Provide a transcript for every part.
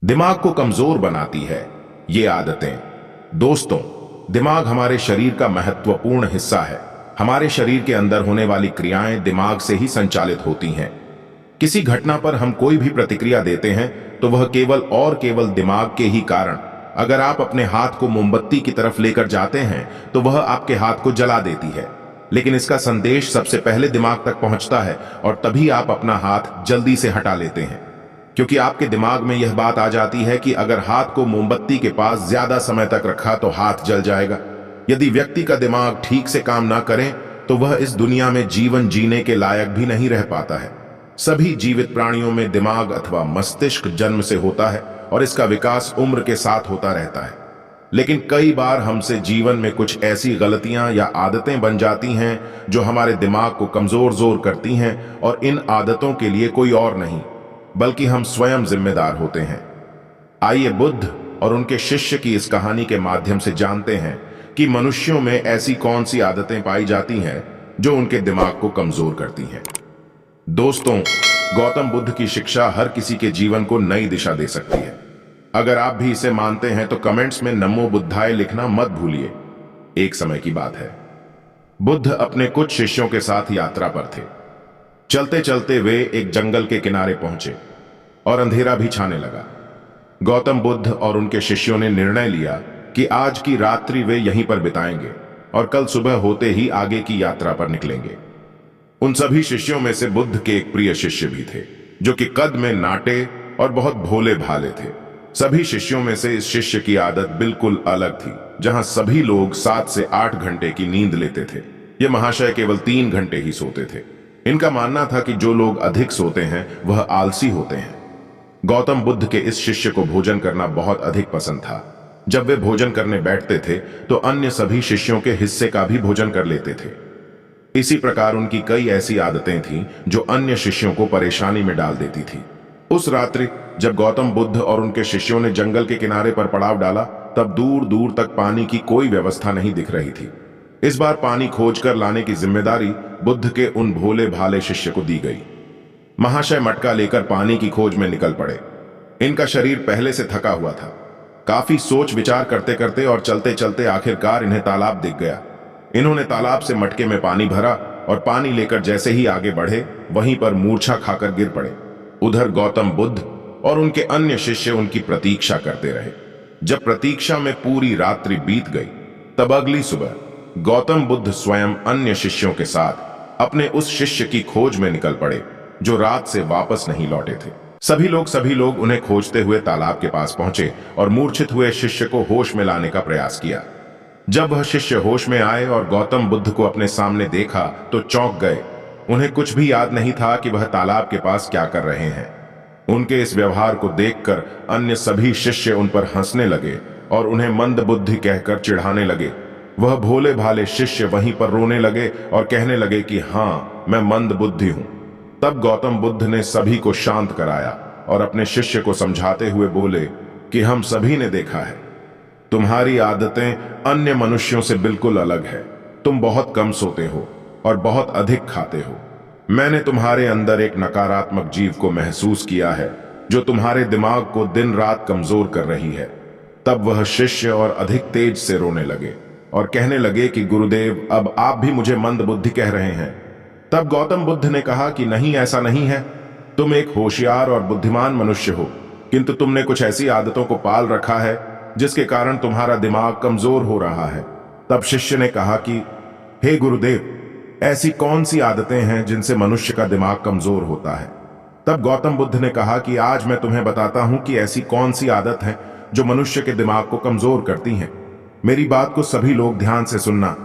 दिमाग को कमजोर बनाती है ये आदतें। दोस्तों, दिमाग हमारे शरीर का महत्वपूर्ण हिस्सा है। हमारे शरीर के अंदर होने वाली क्रियाएं दिमाग से ही संचालित होती हैं। किसी घटना पर हम कोई भी प्रतिक्रिया देते हैं तो वह केवल दिमाग के ही कारण। अगर आप अपने हाथ को मोमबत्ती की तरफ लेकर जाते हैं तो वह आपके हाथ को जला देती है, लेकिन इसका संदेश सबसे पहले दिमाग तक पहुंचता है और तभी आप अपना हाथ जल्दी से हटा लेते हैं, क्योंकि आपके दिमाग में यह बात आ जाती है कि अगर हाथ को मोमबत्ती के पास ज्यादा समय तक रखा तो हाथ जल जाएगा। यदि व्यक्ति का दिमाग ठीक से काम ना करे तो वह इस दुनिया में जीवन जीने के लायक भी नहीं रह पाता है। सभी जीवित प्राणियों में दिमाग अथवा मस्तिष्क जन्म से होता है और इसका विकास उम्र के साथ होता रहता है, लेकिन कई बार हमसे जीवन में कुछ ऐसी गलतियां या आदतें बन जाती हैं जो हमारे दिमाग को कमजोर करती हैं, और इन आदतों के लिए कोई और नहीं बल्कि हम स्वयं जिम्मेदार होते हैं। आइए बुद्ध और उनके शिष्य की इस कहानी के माध्यम से जानते हैं कि मनुष्यों में ऐसी कौन सी आदतें पाई जाती हैं जो उनके दिमाग को कमजोर करती हैं। दोस्तों, गौतम बुद्ध की शिक्षा हर किसी के जीवन को नई दिशा दे सकती है। अगर आप भी इसे मानते हैं तो कमेंट्स में नमो बुद्धाय लिखना मत भूलिए। एक समय की बात है, बुद्ध अपने कुछ शिष्यों के साथ यात्रा पर थे। चलते चलते वे एक जंगल के किनारे पहुंचे और अंधेरा भी छाने लगा। गौतम बुद्ध और उनके शिष्यों ने निर्णय लिया कि आज की रात्रि वे यहीं पर बिताएंगे और कल सुबह होते ही आगे की यात्रा पर निकलेंगे। उन सभी शिष्यों में से बुद्ध के एक प्रिय शिष्य भी थे जो कि कद में नाटे और बहुत भोले भाले थे। सभी शिष्यों में से इस शिष्य की आदत बिल्कुल अलग थी। जहां सभी लोग 7 से 8 घंटे की नींद लेते थे, ये महाशय केवल 3 घंटे ही सोते थे। इनका मानना था कि जो लोग अधिक सोते हैं वह आलसी होते हैं। गौतम बुद्ध के इस शिष्य को भोजन करना बहुत अधिक पसंद था। जब वे भोजन करने बैठते थे तो अन्य सभी शिष्यों के हिस्से का भी भोजन कर लेते थे। इसी प्रकार उनकी कई ऐसी आदतें थीं जो अन्य शिष्यों को परेशानी में डाल देती थी। उस रात्रि जब गौतम बुद्ध और उनके शिष्यों ने जंगल के किनारे पर पड़ाव डाला, तब दूर दूर तक पानी की कोई व्यवस्था नहीं दिख रही थी। इस बार पानी खोजकर लाने की जिम्मेदारी बुद्ध के उन भोले भाले शिष्य को दी गई। महाशय मटका लेकर पानी की खोज में निकल पड़े। इनका शरीर पहले से थका हुआ था। काफी सोच विचार करते करते और चलते चलते आखिरकार इन्हें तालाब दिख गया। इन्होंने तालाब से मटके में पानी भरा और पानी लेकर जैसे ही आगे बढ़े वहीं पर मूर्छा खाकर गिर पड़े। उधर गौतम बुद्ध और उनके अन्य शिष्य उनकी प्रतीक्षा करते रहे। जब प्रतीक्षा में पूरी रात्रि बीत गई, तब अगली सुबह गौतम बुद्ध स्वयं अन्य शिष्यों के साथ अपने उस शिष्य की खोज में निकल पड़े जो रात से वापस नहीं लौटे थे। सभी लोग उन्हें खोजते हुए तालाब के पास पहुंचे और मूर्छित हुए शिष्य को होश में लाने का प्रयास किया। जब वह शिष्य होश में आए और गौतम बुद्ध को अपने सामने देखा तो चौंक गए। उन्हें कुछ भी याद नहीं था कि वह तालाब के पास क्या कर रहे हैं। उनके इस व्यवहार को देखकर अन्य सभी शिष्य उन पर हंसने लगे और उन्हें मंद बुद्धि कहकर चिढ़ाने लगे। वह भोले भाले शिष्य वहीं पर रोने लगे और कहने लगे कि हाँ, मैं मंद बुद्धि हूं। तब गौतम बुद्ध ने सभी को शांत कराया और अपने शिष्य को समझाते हुए बोले कि हम सभी ने देखा है, तुम्हारी आदतें अन्य मनुष्यों से बिल्कुल अलग है। तुम बहुत कम सोते हो और बहुत अधिक खाते हो। मैंने तुम्हारे अंदर एक नकारात्मक जीव को महसूस किया है जो तुम्हारे दिमाग को दिन रात कमजोर कर रही है। तब वह शिष्य और अधिक तेज से रोने लगे और कहने लगे कि गुरुदेव, अब आप भी मुझे मंद बुद्धि कह रहे हैं। तब गौतम बुद्ध ने कहा कि नहीं, ऐसा नहीं है। तुम एक होशियार और बुद्धिमान मनुष्य हो, किंतु तुमने कुछ ऐसी आदतों को पाल रखा है जिसके कारण तुम्हारा दिमाग कमजोर हो रहा है। तब शिष्य ने कहा कि हे गुरुदेव, ऐसी कौन सी आदतें हैं जिनसे मनुष्य का दिमाग कमजोर होता है। तब गौतम बुद्ध ने कहा कि आज मैं तुम्हें बताता हूं कि ऐसी कौन सी आदत है जो मनुष्य के दिमाग को कमजोर करती हैं। मेरी बात को सभी लोग ध्यान से सुनना।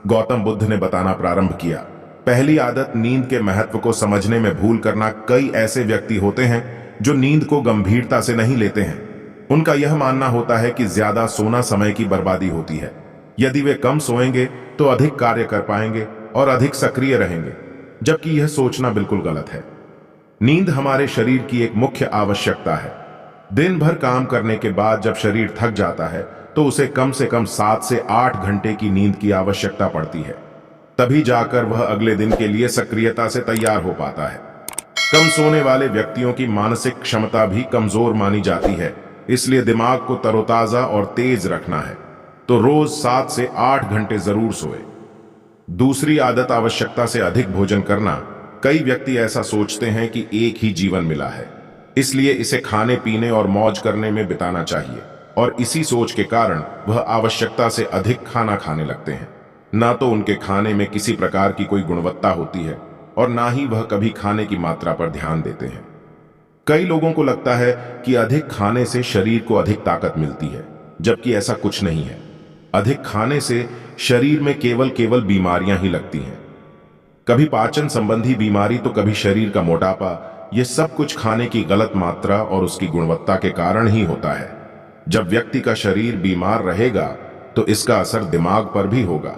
गौतम बुद्ध ने बताना प्रारंभ किया। पहली आदत, नींद के महत्व को समझने में भूल करना। कई ऐसे व्यक्ति होते हैं जो नींद को गंभीरता से नहीं लेते हैं। उनका यह मानना होता है कि ज्यादा सोना समय की बर्बादी होती है। यदि वे कम सोएंगे तो अधिक कार्य कर पाएंगे और अधिक सक्रिय रहेंगे, जबकि यह सोचना बिल्कुल गलत है। नींद हमारे शरीर की एक मुख्य आवश्यकता है। दिन भर काम करने के बाद जब शरीर थक जाता है तो उसे कम से कम 7 से 8 घंटे की नींद की आवश्यकता पड़ती है। तभी जाकर वह अगले दिन के लिए सक्रियता से तैयार हो पाता है। कम सोने वाले व्यक्तियों की मानसिक क्षमता भी कमजोर मानी जाती है। इसलिए दिमाग को तरोताजा और तेज रखना है तो रोज 7 से 8 घंटे जरूर सोए। दूसरी आदत आवश्यकता से अधिक भोजन करना। कई व्यक्ति ऐसा सोचते हैं कि एक ही जीवन मिला है, इसलिए इसे खाने पीने और मौज करने में बिताना चाहिए, और इसी सोच के कारण वह आवश्यकता से अधिक खाना खाने लगते हैं। ना तो उनके खाने में किसी प्रकार की कोई गुणवत्ता होती है और ना ही वह कभी खाने की मात्रा पर ध्यान देते हैं। कई लोगों को लगता है कि अधिक खाने से शरीर को अधिक ताकत मिलती है, जबकि ऐसा कुछ नहीं है। अधिक खाने से शरीर में केवल बीमारियां ही लगती हैं। कभी पाचन संबंधी बीमारी तो कभी शरीर का मोटापा। यह सब कुछ खाने की गलत मात्रा और उसकी गुणवत्ता के कारण ही होता है। जब व्यक्ति का शरीर बीमार रहेगा तो इसका असर दिमाग पर भी होगा।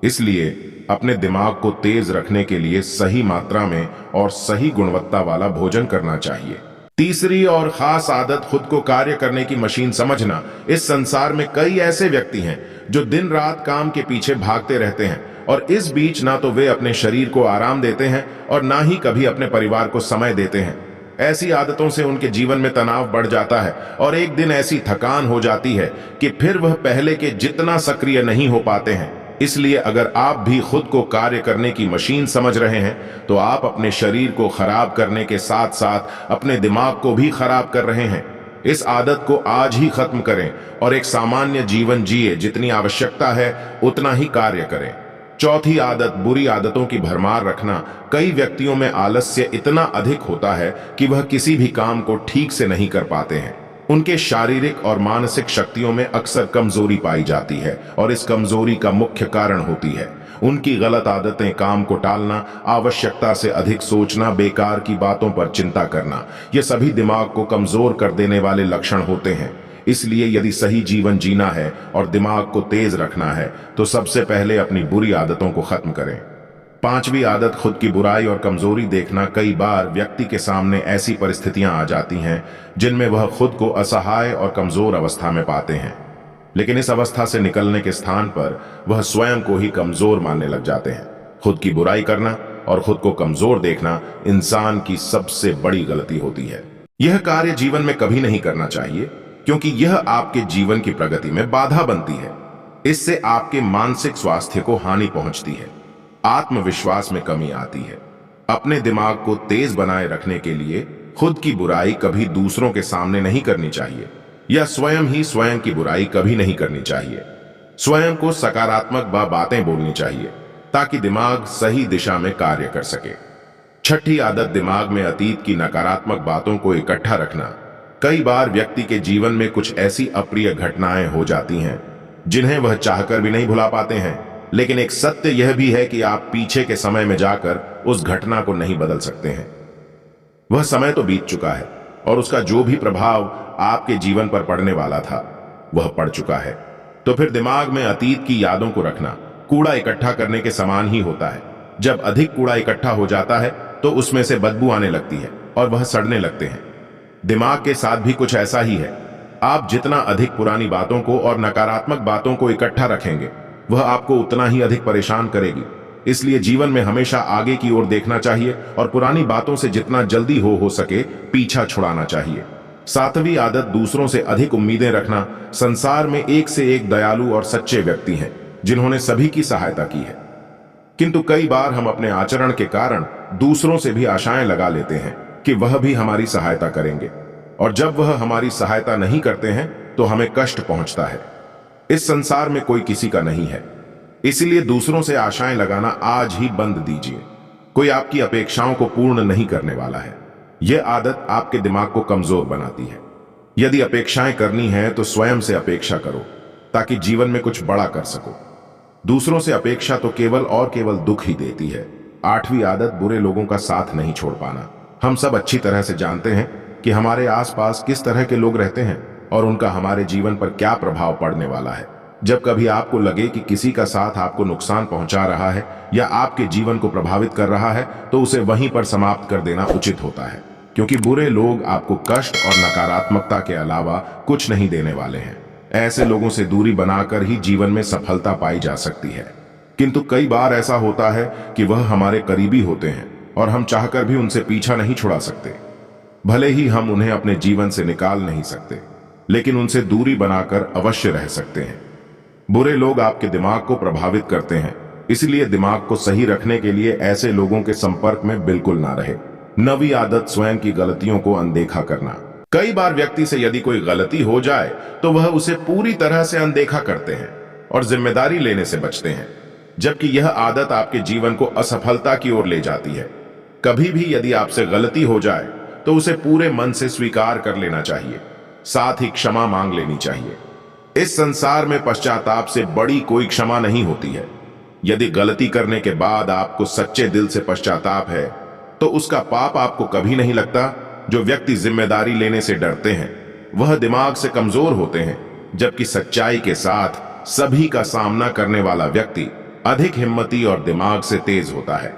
इसलिए अपने दिमाग को तेज रखने के लिए सही मात्रा में और सही गुणवत्ता वाला भोजन करना चाहिए। तीसरी और खास आदत खुद को कार्य करने की मशीन समझना। इस संसार में कई ऐसे व्यक्ति हैं जो दिन रात काम के पीछे भागते रहते हैं, और इस बीच ना तो वे अपने शरीर को आराम देते हैं और ना ही कभी अपने परिवार को समय देते हैं। ऐसी आदतों से उनके जीवन में तनाव बढ़ जाता है और एक दिन ऐसी थकान हो जाती है कि फिर वह पहले के जितना सक्रिय नहीं हो पाते हैं। इसलिए अगर आप भी खुद को कार्य करने की मशीन समझ रहे हैं तो आप अपने शरीर को खराब करने के साथ साथ अपने दिमाग को भी खराब कर रहे हैं। इस आदत को आज ही खत्म करें और एक सामान्य जीवन जिए। जितनी आवश्यकता है उतना ही कार्य करें। चौथी आदत, बुरी आदतों की भरमार रखना। कई व्यक्तियों में आलस्य इतना अधिक होता है कि वह किसी भी काम को ठीक से नहीं कर पाते हैं। उनके शारीरिक और मानसिक शक्तियों में अक्सर कमजोरी पाई जाती है और इस कमजोरी का मुख्य कारण होती है उनकी गलत आदतें। काम को टालना, आवश्यकता से अधिक सोचना, बेकार की बातों पर चिंता करना, ये सभी दिमाग को कमजोर कर देने वाले लक्षण होते हैं। इसलिए यदि सही जीवन जीना है और दिमाग को तेज रखना है तो सबसे पहले अपनी बुरी आदतों को खत्म करें। पांचवी आदत, खुद की बुराई और कमजोरी देखना। कई बार व्यक्ति के सामने ऐसी परिस्थितियां आ जाती हैं जिनमें वह खुद को असहाय और कमजोर अवस्था में पाते हैं, लेकिन इस अवस्था से निकलने के स्थान पर वह स्वयं को ही कमजोर मानने लग जाते हैं। खुद की बुराई करना और खुद को कमजोर देखना इंसान की सबसे बड़ी गलती होती है। यह कार्य जीवन में कभी नहीं करना चाहिए, क्योंकि यह आपके जीवन की प्रगति में बाधा बनती है। इससे आपके मानसिक स्वास्थ्य को हानि पहुंचती है, आत्मविश्वास में कमी आती है। अपने दिमाग को तेज बनाए रखने के लिए खुद की बुराई कभी दूसरों के सामने नहीं करनी चाहिए, या स्वयं ही स्वयं की बुराई कभी नहीं करनी चाहिए। स्वयं को सकारात्मक बातें बोलनी चाहिए ताकि दिमाग सही दिशा में कार्य कर सके। छठी आदत, दिमाग में अतीत की नकारात्मक बातों को इकट्ठा रखना। कई बार व्यक्ति के जीवन में कुछ ऐसी अप्रिय घटनाएं हो जाती हैं जिन्हें वह चाहकर भी नहीं भुला पाते हैं, लेकिन एक सत्य यह भी है कि आप पीछे के समय में जाकर उस घटना को नहीं बदल सकते हैं। वह समय तो बीत चुका है और उसका जो भी प्रभाव आपके जीवन पर पड़ने वाला था वह पड़ चुका है। तो फिर दिमाग में अतीत की यादों को रखना कूड़ा इकट्ठा करने के समान ही होता है। जब अधिक कूड़ा इकट्ठा हो जाता है तो उसमें से बदबू आने लगती है और वह सड़ने लगते हैं। दिमाग के साथ भी कुछ ऐसा ही है। आप जितना अधिक पुरानी बातों को और नकारात्मक बातों को इकट्ठा रखेंगे वह आपको उतना ही अधिक परेशान करेगी। इसलिए जीवन में हमेशा आगे की ओर देखना चाहिए और पुरानी बातों से जितना जल्दी हो सके पीछा छुड़ाना चाहिए। सातवीं आदत, दूसरों से अधिक उम्मीदें रखना। संसार में एक से एक दयालु और सच्चे व्यक्ति हैं जिन्होंने सभी की सहायता की है, किंतु कई बार हम अपने आचरण के कारण दूसरों से भी आशाएं लगा लेते हैं कि वह भी हमारी सहायता करेंगे, और जब वह हमारी सहायता नहीं करते हैं तो हमें कष्ट पहुंचता है। इस संसार में कोई किसी का नहीं है, इसलिए दूसरों से आशाएं लगाना आज ही बंद दीजिए। कोई आपकी अपेक्षाओं को पूर्ण नहीं करने वाला है। यह आदत आपके दिमाग को कमजोर बनाती है। यदि अपेक्षाएं करनी है तो स्वयं से अपेक्षा करो ताकि जीवन में कुछ बड़ा कर सको। दूसरों से अपेक्षा तो केवल और केवल दुख ही देती है। आठवीं आदत, बुरे लोगों का साथ नहीं छोड़ पाना। हम सब अच्छी तरह से जानते हैं कि हमारे आसपास किस तरह के लोग रहते हैं और उनका हमारे जीवन पर क्या प्रभाव पड़ने वाला है। जब कभी आपको लगे कि किसी का साथ आपको नुकसान पहुंचा रहा है या आपके जीवन को प्रभावित कर रहा है तो उसे वहीं पर समाप्त कर देना उचित होता है, क्योंकि बुरे लोग आपको कष्ट और नकारात्मकता के अलावा कुछ नहीं देने वाले हैं। ऐसे लोगों से दूरी बनाकर ही जीवन में सफलता पाई जा सकती है, किंतु कई बार ऐसा होता है कि वह हमारे करीबी होते हैं और हम चाहकर भी उनसे पीछा नहीं छुड़ा सकते, भले ही हम उन्हें अपने जीवन से निकाल नहीं सकते। लेकिन उनसे दूरी बनाकर अवश्य रह सकते हैं। बुरे लोग आपके दिमाग को प्रभावित करते हैं, इसलिए दिमाग को सही रखने के लिए ऐसे लोगों के संपर्क में बिल्कुल ना रहे। 9वीं आदत, स्वयं की गलतियों को अनदेखा करना। कई बार व्यक्ति से यदि कोई गलती हो जाए तो वह उसे पूरी तरह से अनदेखा करते हैं और जिम्मेदारी लेने से बचते हैं, जबकि यह आदत आपके जीवन को असफलता की ओर ले जाती है। कभी भी यदि आपसे गलती हो जाए तो उसे पूरे मन से स्वीकार कर लेना चाहिए, साथ ही क्षमा मांग लेनी चाहिए। इस संसार में पश्चाताप से बड़ी कोई क्षमा नहीं होती है। यदि गलती करने के बाद आपको सच्चे दिल से पश्चाताप है तो उसका पाप आपको कभी नहीं लगता। जो व्यक्ति जिम्मेदारी लेने से डरते हैं वह दिमाग से कमजोर होते हैं, जबकि सच्चाई के साथ सभी का सामना करने वाला व्यक्ति अधिक हिम्मती और दिमाग से तेज होता है।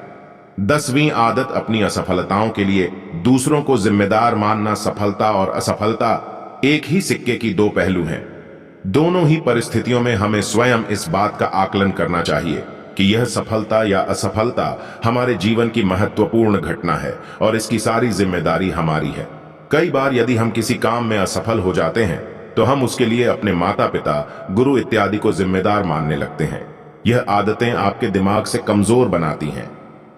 10वीं आदत, अपनी असफलताओं के लिए दूसरों को जिम्मेदार मानना। सफलता और असफलता एक ही सिक्के की दो पहलू हैं। दोनों ही परिस्थितियों में हमें स्वयं इस बात का आकलन करना चाहिए कि यह सफलता या असफलता हमारे जीवन की महत्वपूर्ण घटना है और इसकी सारी जिम्मेदारी हमारी है। कई बार यदि हम किसी काम में असफल हो जाते हैं तो हम उसके लिए अपने माता पिता, गुरु इत्यादि को जिम्मेदार मानने लगते हैं। यह आदतें आपके दिमाग से कमजोर बनाती हैं।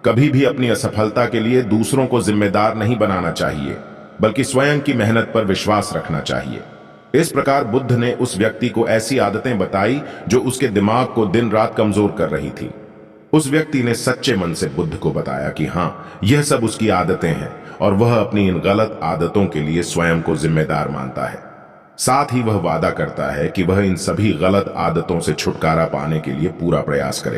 कभी भी अपनी असफलता के लिए दूसरों को जिम्मेदार नहीं बनाना चाहिए, बल्कि स्वयं की मेहनत पर विश्वास रखना चाहिए। इस प्रकार बुद्ध ने उस व्यक्ति को ऐसी आदतें बताई जो उसके दिमाग को दिन रात कमजोर कर रही थी। उस व्यक्ति ने सच्चे मन से बुद्ध को बताया कि हाँ, यह सब उसकी आदतें हैं और वह अपनी इन गलत आदतों के लिए स्वयं को जिम्मेदार मानता है। साथ ही वह वादा करता है कि वह इन सभी गलत आदतों से छुटकारा पाने के लिए पूरा प्रयास करेगा।